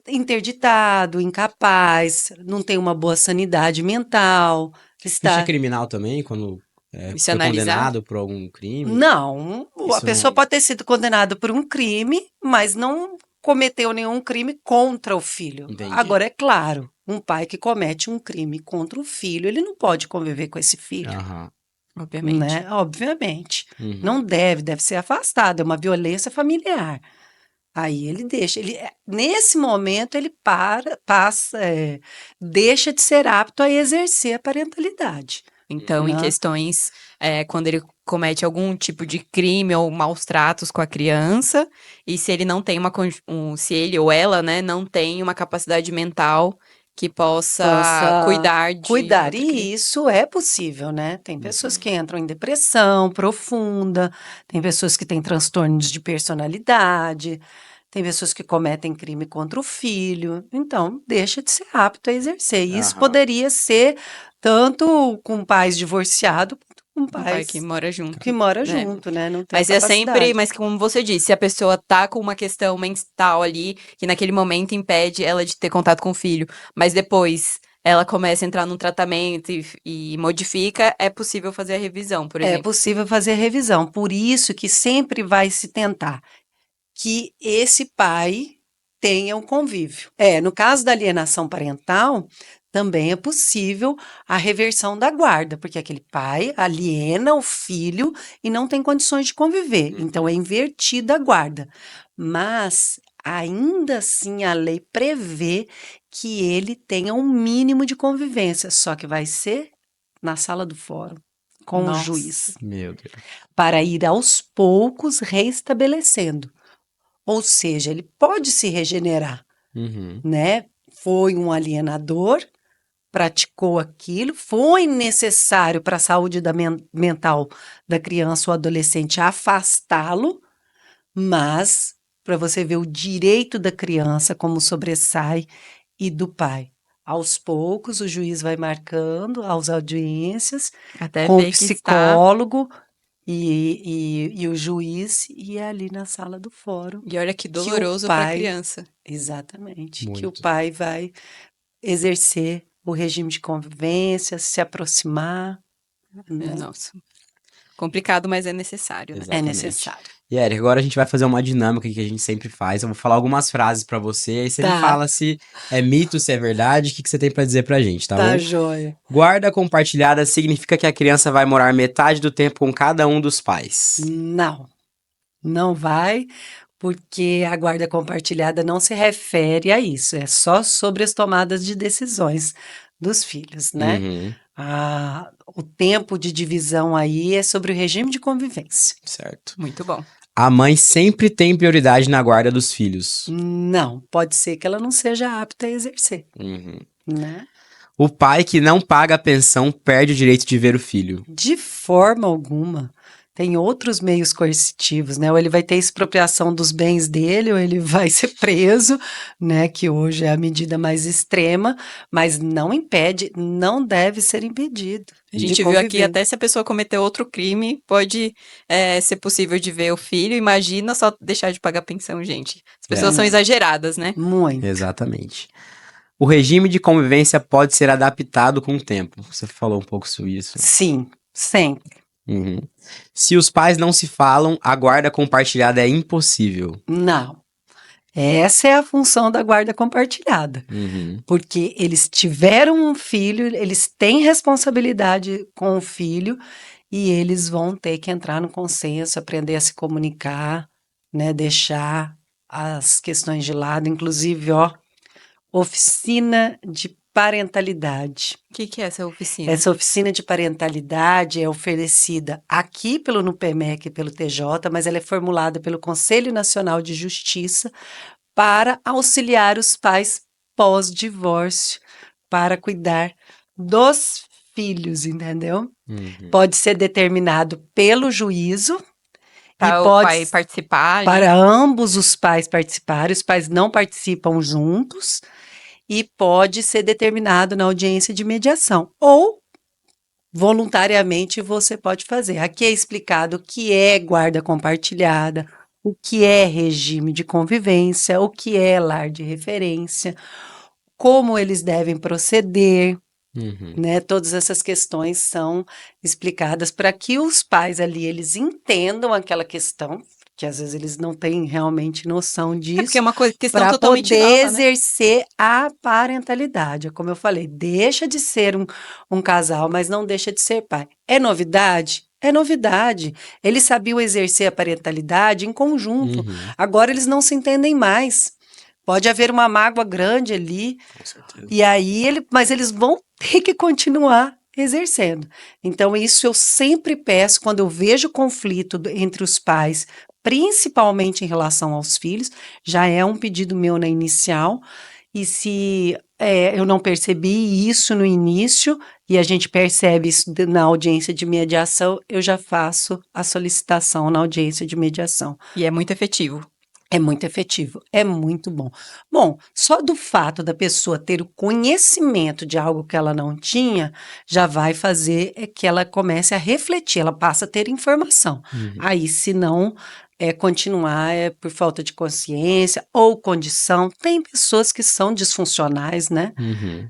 Speaker 3: Interditado, incapaz, não tem uma boa sanidade mental,
Speaker 2: Ficha
Speaker 3: está.
Speaker 2: criminal também, quando
Speaker 1: se
Speaker 2: foi
Speaker 1: analisar.
Speaker 2: condenado por algum crime.
Speaker 3: Não, a
Speaker 2: Isso
Speaker 3: pessoa
Speaker 2: não.
Speaker 3: pode ter sido condenada por um crime, mas não cometeu nenhum crime contra o filho.
Speaker 2: Entendi.
Speaker 3: Agora, é claro, um pai que comete um crime contra o filho, ele não pode conviver com esse filho,
Speaker 2: Aham.
Speaker 1: Obviamente.
Speaker 3: né? Obviamente.
Speaker 2: Uhum.
Speaker 3: Não deve ser afastado, é uma violência familiar. Aí ele deixa, nesse momento ele deixa de ser apto a exercer a parentalidade.
Speaker 1: Então, em
Speaker 3: Né?
Speaker 1: questões, quando ele comete algum tipo de crime ou maus tratos com a criança, e se ele não tem se ele ou ela, né, não tem uma capacidade mental que possa cuidar de
Speaker 3: cuidar.
Speaker 1: outra criança.
Speaker 3: E isso é possível, né? Tem pessoas
Speaker 2: Uhum.
Speaker 3: que entram em depressão profunda, tem pessoas que têm transtornos de personalidade, tem pessoas que cometem crime contra o filho. Então, deixa de ser apto a exercer. E isso
Speaker 2: Aham.
Speaker 3: poderia ser tanto com pais divorciados, quanto com
Speaker 1: Um pai que
Speaker 3: pais
Speaker 1: mora junto.
Speaker 3: que mora
Speaker 1: né?
Speaker 3: junto, né? Não tem
Speaker 1: Mas
Speaker 3: a
Speaker 1: é sempre,
Speaker 3: capacidade.
Speaker 1: mas como você disse, se a pessoa tá com uma questão mental ali, que naquele momento impede ela de ter contato com o filho, mas depois ela começa a entrar num tratamento e modifica, é possível fazer a revisão, por
Speaker 3: É
Speaker 1: exemplo.
Speaker 3: possível fazer revisão. Por isso que sempre vai se tentar que esse pai tenha um convívio. No caso da alienação parental, também é possível a reversão da guarda, porque aquele pai aliena o filho e não tem condições de conviver. Então é invertida a guarda. Mas ainda assim a lei prevê que ele tenha um mínimo de convivência, só que vai ser na sala do fórum. com o
Speaker 1: Nossa.
Speaker 3: juiz,
Speaker 2: Meu Deus.
Speaker 3: para ir aos poucos restabelecendo. Ou seja, ele pode se regenerar,
Speaker 2: Uhum.
Speaker 3: né? Foi um alienador, praticou aquilo, foi necessário para a saúde mental da criança ou adolescente afastá-lo, mas para você ver o direito da criança como sobressai e do pai. Aos poucos, o juiz vai marcando as audiências
Speaker 1: Até
Speaker 3: com o
Speaker 1: ver que está.
Speaker 3: psicólogo e o juiz, e é ali na sala do fórum
Speaker 1: E olha que
Speaker 3: que o
Speaker 1: doloroso para a
Speaker 3: pai,
Speaker 1: criança.
Speaker 3: exatamente, que o
Speaker 2: Muito.
Speaker 3: pai vai exercer o regime de convivência, se aproximar, né?
Speaker 1: Nossa. Complicado, mas é necessário, né?
Speaker 3: É
Speaker 2: Exatamente.
Speaker 3: necessário.
Speaker 2: E Eric, agora a gente vai fazer uma dinâmica que a gente sempre faz. Eu vou falar algumas frases pra você, aí você me
Speaker 3: Tá.
Speaker 2: fala se é mito, se é verdade, o que você tem pra dizer pra gente, tá
Speaker 3: Tá
Speaker 2: bom?
Speaker 3: joia.
Speaker 2: Guarda compartilhada significa que a criança vai morar metade do tempo com cada um dos pais.
Speaker 3: Não, não vai, porque a guarda compartilhada não se refere a isso, é só sobre as tomadas de decisões dos filhos, né?
Speaker 2: Uhum,
Speaker 3: O tempo de divisão aí é sobre o regime de convivência.
Speaker 2: certo.
Speaker 1: Muito bom.
Speaker 2: A mãe sempre tem prioridade na guarda dos filhos.
Speaker 3: Não, pode ser que ela não seja apta a exercer,
Speaker 2: Uhum.
Speaker 3: né?
Speaker 2: O pai que não paga a pensão perde o direito de ver o filho.
Speaker 3: De forma alguma. Tem outros meios coercitivos, né? Ou ele vai ter expropriação dos bens dele, ou ele vai ser preso, né? Que hoje é a medida mais extrema, mas não impede, não deve ser impedido.
Speaker 1: A
Speaker 3: de
Speaker 1: gente viu aqui
Speaker 3: conviver.
Speaker 1: até se a pessoa cometer outro crime, pode ser possível de ver o filho. Imagina só deixar de pagar pensão, gente. As pessoas são exageradas, né?
Speaker 3: Muito.
Speaker 2: Exatamente. O regime de convivência pode ser adaptado com o tempo. Você falou um pouco sobre isso.
Speaker 3: Sim, sempre.
Speaker 2: Uhum. Se os pais não se falam, a guarda compartilhada é impossível.
Speaker 3: Não. Essa é a função da guarda compartilhada.
Speaker 2: Uhum.
Speaker 3: Porque eles tiveram um filho, eles têm responsabilidade com o filho e eles vão ter que entrar no consenso, aprender a se comunicar, né, deixar as questões de lado, inclusive, ó, oficina de parentalidade.
Speaker 1: O que é essa oficina?
Speaker 3: Essa oficina de parentalidade é oferecida aqui pelo NUPEMEC e pelo TJ, mas ela é formulada pelo Conselho Nacional de Justiça para auxiliar os pais pós-divórcio, para cuidar dos filhos, entendeu?
Speaker 2: Uhum.
Speaker 3: Pode ser determinado pelo juízo
Speaker 1: Para
Speaker 3: e
Speaker 1: o
Speaker 3: pode
Speaker 1: pai participar ali.
Speaker 3: para ambos os pais participarem, os pais não participam juntos e pode ser determinado na audiência de mediação ou voluntariamente você pode fazer. Aqui é explicado o que é guarda compartilhada, o que é regime de convivência, o que é lar de referência, como eles devem proceder,
Speaker 2: Uhum.
Speaker 3: né? Todas essas questões são explicadas para que os pais ali eles entendam aquela questão, que às vezes eles não têm realmente noção
Speaker 1: É
Speaker 3: disso,
Speaker 1: porque é uma questão
Speaker 3: para
Speaker 1: totalmente
Speaker 3: poder
Speaker 1: nova, né?
Speaker 3: exercer a parentalidade. É como eu falei, deixa de ser um casal, mas não deixa de ser pai. É novidade? É novidade. Eles sabiam exercer a parentalidade em conjunto.
Speaker 2: Uhum.
Speaker 3: Agora eles não se entendem mais. Pode haver uma mágoa grande ali,
Speaker 2: Com certeza.
Speaker 3: e aí mas eles vão ter que continuar exercendo. Então, isso eu sempre peço quando eu vejo conflito entre os pais, principalmente em relação aos filhos, já é um pedido meu na inicial. E se eu não percebi isso no início, e a gente percebe isso na audiência de mediação, eu já faço a solicitação na audiência de mediação.
Speaker 1: E é muito efetivo.
Speaker 3: É muito efetivo, é muito bom. Bom, só do fato da pessoa ter o conhecimento de algo que ela não tinha, já vai fazer que ela comece a refletir, ela passa a ter informação.
Speaker 2: Uhum.
Speaker 3: Aí, se não continuar por falta de consciência ou condição, tem pessoas que são disfuncionais, né?
Speaker 2: Uhum.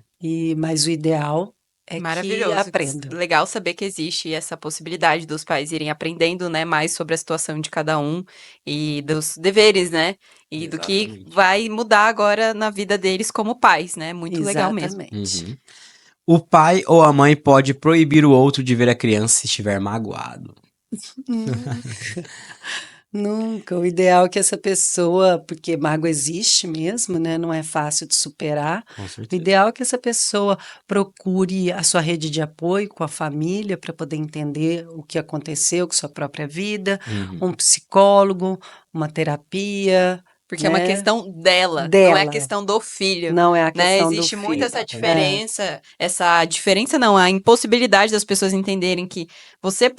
Speaker 3: Mas o ideal é que
Speaker 1: Maravilhoso.
Speaker 3: aprendam.
Speaker 1: Legal saber que existe essa possibilidade dos pais irem aprendendo, né, mais sobre a situação de cada um e dos deveres, né? E do que
Speaker 2: Exatamente.
Speaker 1: vai mudar agora na vida deles como pais, né? Muito legal mesmo.
Speaker 3: Exatamente.
Speaker 2: Uhum. O pai ou a mãe pode proibir o outro de ver a criança se estiver magoado.
Speaker 3: Nunca. O ideal é que essa pessoa, porque mágoa existe mesmo, né? Não é fácil de superar.
Speaker 2: Com
Speaker 3: O
Speaker 2: certeza.
Speaker 3: ideal é que essa pessoa procure a sua rede de apoio com a família para poder entender o que aconteceu com sua própria vida,
Speaker 2: Uhum.
Speaker 3: um psicólogo, uma terapia,
Speaker 1: Porque é uma
Speaker 3: né?
Speaker 1: questão dela, não é
Speaker 3: Dela.
Speaker 1: questão do filho,
Speaker 3: Não é a
Speaker 1: né?
Speaker 3: questão do
Speaker 1: Existe muito
Speaker 3: filho.
Speaker 2: Exatamente.
Speaker 1: essa diferença não, a impossibilidade das pessoas entenderem que você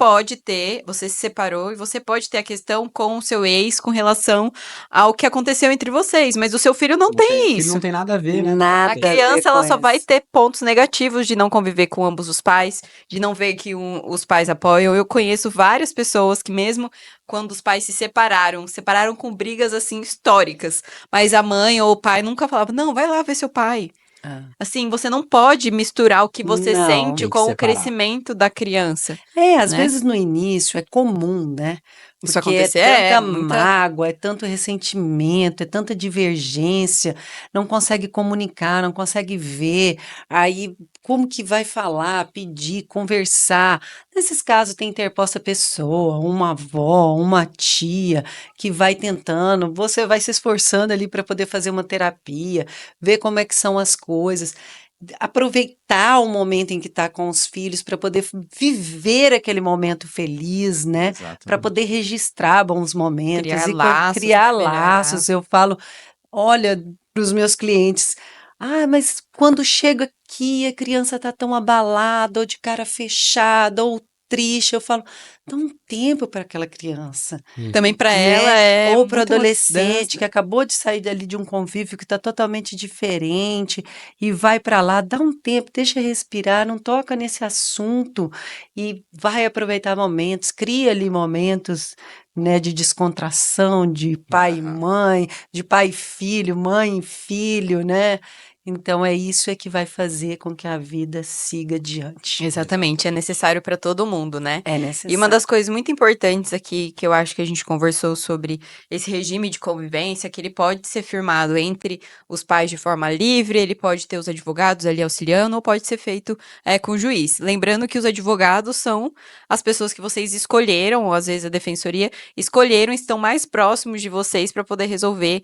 Speaker 1: se separou e você pode ter a questão com o seu ex com relação ao que aconteceu entre vocês, mas o seu filho não
Speaker 2: O
Speaker 1: tem
Speaker 2: filho não
Speaker 1: isso.
Speaker 2: tem nada a ver, né?
Speaker 1: A
Speaker 3: Nada a ver
Speaker 1: criança,
Speaker 3: com
Speaker 1: ela só vai
Speaker 3: isso.
Speaker 1: ter pontos negativos de não conviver com ambos os pais, de não ver que os pais apoiam. Eu conheço várias pessoas que mesmo quando os pais se separaram com brigas assim históricas, mas a mãe ou o pai nunca falava: "Não, vai lá ver seu pai".
Speaker 3: Ah,
Speaker 1: Assim, você não pode misturar o que você
Speaker 3: não.
Speaker 1: sente
Speaker 2: Tem que
Speaker 1: com o
Speaker 2: separar.
Speaker 1: crescimento da criança,
Speaker 3: Às
Speaker 1: né?
Speaker 3: vezes no início é comum, né?
Speaker 1: Isso
Speaker 3: Porque é
Speaker 1: acontecer é
Speaker 3: tanta
Speaker 1: muita
Speaker 3: mágoa, é tanto ressentimento, é tanta divergência, não consegue comunicar, não consegue ver. Aí, como que vai falar, pedir, conversar? Nesses casos, tem interposta pessoa, uma avó, uma tia, que vai tentando, você vai se esforçando ali para poder fazer uma terapia, ver como é que são as coisas. Aproveitar o momento em que está com os filhos para poder viver aquele momento feliz, né? Para
Speaker 2: Exatamente.
Speaker 3: poder registrar bons momentos
Speaker 1: criar
Speaker 3: e
Speaker 1: laços,
Speaker 3: criar
Speaker 1: né? Melhorar.
Speaker 3: laços. Eu falo, olha, para os meus clientes, mas quando chega aqui a criança está tão abalada, ou de cara fechada, ou triste, eu falo, dá um tempo para aquela criança,
Speaker 1: Também
Speaker 2: Uhum.
Speaker 1: para ela
Speaker 3: né?
Speaker 1: é
Speaker 3: Ou para o
Speaker 1: muita
Speaker 3: adolescente
Speaker 1: mudança.
Speaker 3: que acabou de sair dali de um convívio que está totalmente diferente e vai para lá, dá um tempo, deixa respirar, não toca nesse assunto e vai aproveitar momentos, cria ali momentos, né, de descontração, de pai e
Speaker 2: Aham.
Speaker 3: mãe, de pai e filho, mãe e filho, né? Então é isso que vai fazer com que a vida siga adiante.
Speaker 1: Exatamente, é
Speaker 2: Exatamente.
Speaker 1: necessário para todo mundo, né?
Speaker 3: É
Speaker 1: E uma das
Speaker 3: necessário.
Speaker 1: coisas muito importantes aqui que eu acho que a gente conversou sobre esse regime de convivência, que ele pode ser firmado entre os pais de forma livre, ele pode ter os advogados ali auxiliando, ou pode ser feito com o juiz. Lembrando que os advogados são as pessoas que vocês escolheram, ou às vezes a defensoria escolheram, estão mais próximos de vocês para poder resolver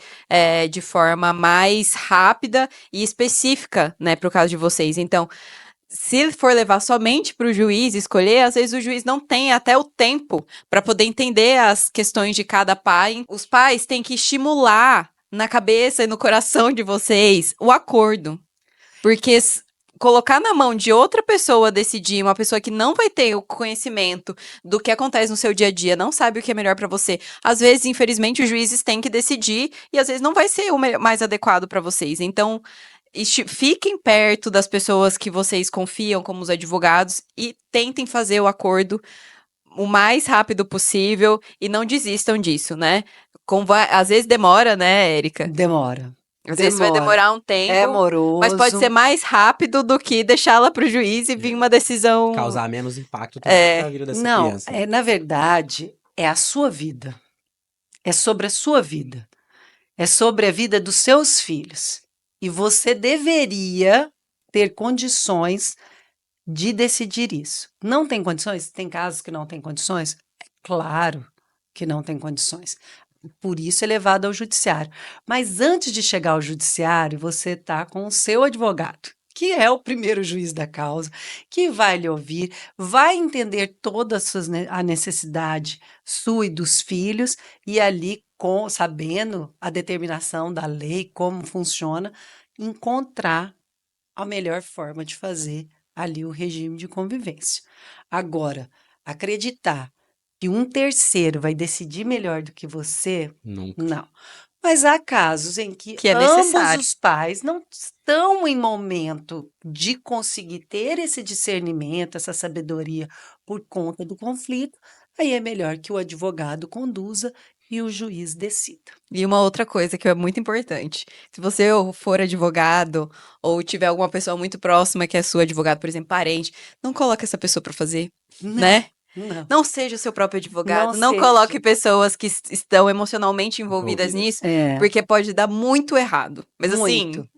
Speaker 1: de forma mais rápida e específica, né, para o caso de vocês. Então, se for levar somente para o juiz escolher, às vezes o juiz não tem até o tempo para poder entender as questões de cada pai. Os pais têm que estimular na cabeça e no coração de vocês o acordo. Porque colocar na mão de outra pessoa decidir, uma pessoa que não vai ter o conhecimento do que acontece no seu dia a dia, não sabe o que é melhor para você. Às vezes, infelizmente, os juízes têm que decidir e às vezes não vai ser o mais adequado para vocês. Então, fiquem perto das pessoas que vocês confiam, como os advogados, e tentem fazer o acordo o mais rápido possível e não desistam disso, né? Às vezes demora, né, Érica?
Speaker 3: Demora.
Speaker 1: Às vezes vai
Speaker 3: Demora.
Speaker 1: demorar um
Speaker 3: É
Speaker 1: tempo, mas pode ser
Speaker 3: amoroso.
Speaker 1: mais rápido do que deixá-la para o juiz e vir uma decisão.
Speaker 2: Causar menos impacto também para a vida dessa
Speaker 3: Não,
Speaker 2: criança, né?
Speaker 3: na verdade, é a sua vida. É sobre a sua vida. É sobre a vida dos seus filhos. E você deveria ter condições de decidir isso. Não tem condições? Tem casos que não tem condições? É claro que não tem condições. Por isso é levado ao judiciário. Mas antes de chegar ao judiciário, você está com o seu advogado, que é o primeiro juiz da causa, que vai lhe ouvir, vai entender toda a necessidade sua e dos filhos, e ali, sabendo a determinação da lei, como funciona, encontrar a melhor forma de fazer ali o regime de convivência. Agora, acreditar que um terceiro vai decidir melhor do que você,
Speaker 2: Nunca.
Speaker 3: não. Mas há casos em que
Speaker 1: Que é
Speaker 3: ambos
Speaker 1: necessário.
Speaker 3: os pais não estão em momento de conseguir ter esse discernimento, essa sabedoria por conta do conflito, aí é melhor que o advogado conduza e o juiz decida.
Speaker 1: E uma outra coisa que é muito importante: se você for advogado ou tiver alguma pessoa muito próxima que é sua advogado, por exemplo, parente, não coloque essa pessoa para fazer,
Speaker 3: Não,
Speaker 1: né?
Speaker 3: não,
Speaker 1: Não seja o seu próprio
Speaker 3: não
Speaker 1: advogado, não coloque
Speaker 3: seja.
Speaker 1: pessoas que estão emocionalmente envolvidas
Speaker 2: Envolvidas.
Speaker 1: nisso,
Speaker 3: É,
Speaker 1: porque pode dar muito errado. Mas assim,
Speaker 3: muito.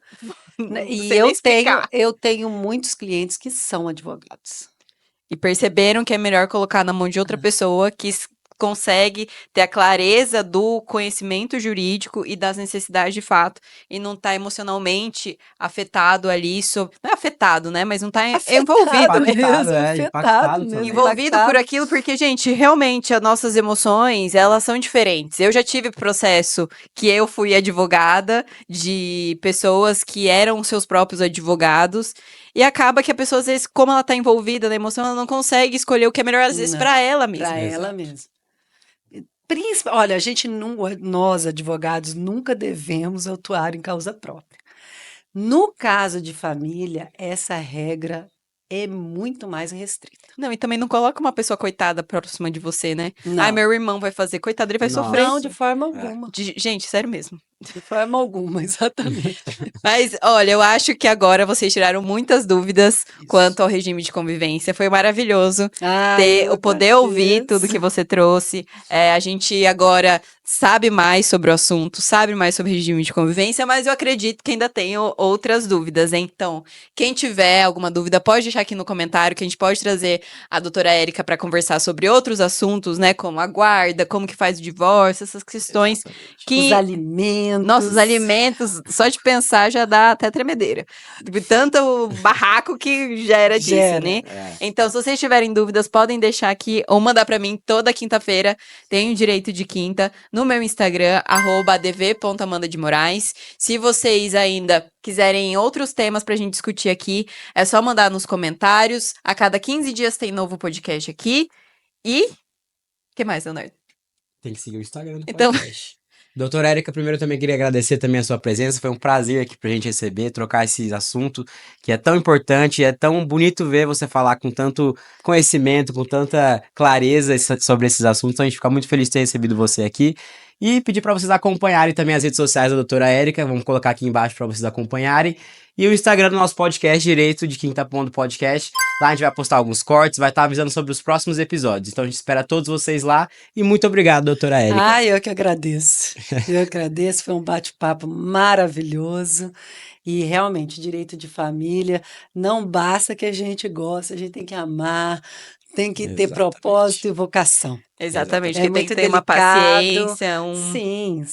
Speaker 1: não
Speaker 3: E
Speaker 1: sei nem explicar.
Speaker 3: eu tenho muitos clientes que são advogados.
Speaker 1: E perceberam que é melhor colocar na mão de outra
Speaker 3: Ah,
Speaker 1: pessoa que consegue ter a clareza do conhecimento jurídico e das necessidades de fato e não tá emocionalmente afetado ali, não é afetado, né, mas não tá envolvido.
Speaker 2: Impactado também.
Speaker 1: Envolvido por aquilo, porque, gente, realmente as nossas emoções, elas são diferentes. Eu já tive processo que eu fui advogada de pessoas que eram seus próprios advogados, e acaba que a pessoa, às vezes, como ela tá envolvida na emoção, ela não consegue escolher o que é melhor, às vezes,
Speaker 3: Não,
Speaker 1: pra ela mesma.
Speaker 3: Para ela mesma. Olha, a gente não, nós advogados nunca devemos atuar em causa própria. No caso de família, essa regra é muito mais restrita.
Speaker 1: Não, e também não coloca uma pessoa coitada próxima de você, né?
Speaker 3: Não.
Speaker 1: Ai, meu irmão vai fazer, coitado, ele vai
Speaker 2: Nossa.
Speaker 1: sofrer.
Speaker 3: Não, de forma alguma.
Speaker 1: Gente, sério mesmo.
Speaker 3: De forma alguma, exatamente.
Speaker 1: Mas, olha, eu acho que agora vocês tiraram muitas dúvidas quanto ao regime de convivência. Foi maravilhoso poder ouvir tudo que você trouxe. A gente agora sabe mais sobre o assunto, sabe mais sobre regime de convivência, mas eu acredito que ainda tem outras dúvidas, hein? Então, quem tiver alguma dúvida, pode deixar aqui no comentário, que a gente pode trazer a doutora Érica para conversar sobre outros assuntos, né? Como a guarda, como que faz o divórcio, essas questões que...
Speaker 3: Os alimentos.
Speaker 1: Nossa, os alimentos, só de pensar já dá até tremedeira. De tanto barraco que gera disso, né? Então, se vocês tiverem dúvidas, podem deixar aqui ou mandar pra mim toda quinta-feira. Tenho direito de quinta no meu Instagram, @adv.amandademoraes. Se vocês ainda quiserem outros temas pra gente discutir aqui, é só mandar nos comentários. A cada 15 dias tem novo podcast aqui. E... o que mais, Leonardo?
Speaker 2: Tem que seguir o Instagram do
Speaker 1: Então-
Speaker 2: podcast. Doutora Érica, primeiro eu também queria agradecer também a sua presença, foi um prazer aqui pra gente receber, trocar esse assunto que é tão importante, é tão bonito ver você falar com tanto conhecimento, com tanta clareza sobre esses assuntos, então a gente fica muito feliz de ter recebido você aqui. E pedir para vocês acompanharem também as redes sociais da doutora Érica, vamos colocar aqui embaixo para vocês acompanharem. E o Instagram do nosso podcast, Direito de Quinta Ponto Podcast. Lá a gente vai postar alguns cortes, vai estar avisando sobre os próximos episódios. Então a gente espera todos vocês lá. E muito obrigado, doutora Érica.
Speaker 3: Eu que agradeço. Eu agradeço, foi um bate-papo maravilhoso. E realmente, direito de família, não basta que a gente goste, a gente tem que amar, tem que ter propósito e vocação.
Speaker 1: Exatamente,
Speaker 3: É
Speaker 1: que tem
Speaker 3: muito
Speaker 1: que ter uma
Speaker 3: delicado.
Speaker 1: paciência,
Speaker 3: Sim,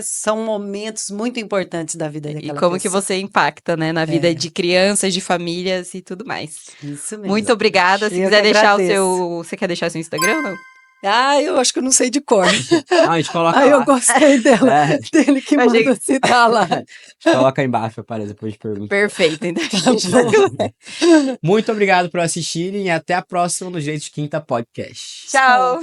Speaker 3: são momentos muito importantes da vida daquela
Speaker 1: E
Speaker 3: pessoa.
Speaker 1: como que você impacta, né, na vida de crianças, de famílias e tudo mais.
Speaker 3: Isso mesmo.
Speaker 1: Muito obrigada. Se
Speaker 3: Eu
Speaker 1: quiser
Speaker 3: que
Speaker 1: deixar
Speaker 3: agradeço.
Speaker 1: Você quer deixar seu Instagram ou não?
Speaker 3: Eu acho que eu não sei de cor.
Speaker 2: Não, a gente coloca
Speaker 3: Eu
Speaker 2: lá.
Speaker 3: gostei dele que
Speaker 1: Achei
Speaker 3: manda citar lá.
Speaker 2: Coloca aí embaixo, aparece, depois de pergunta.
Speaker 1: Perfeito, então.
Speaker 2: Muito obrigado por assistirem e até a próxima no Direito de Quinta Podcast.
Speaker 1: Tchau.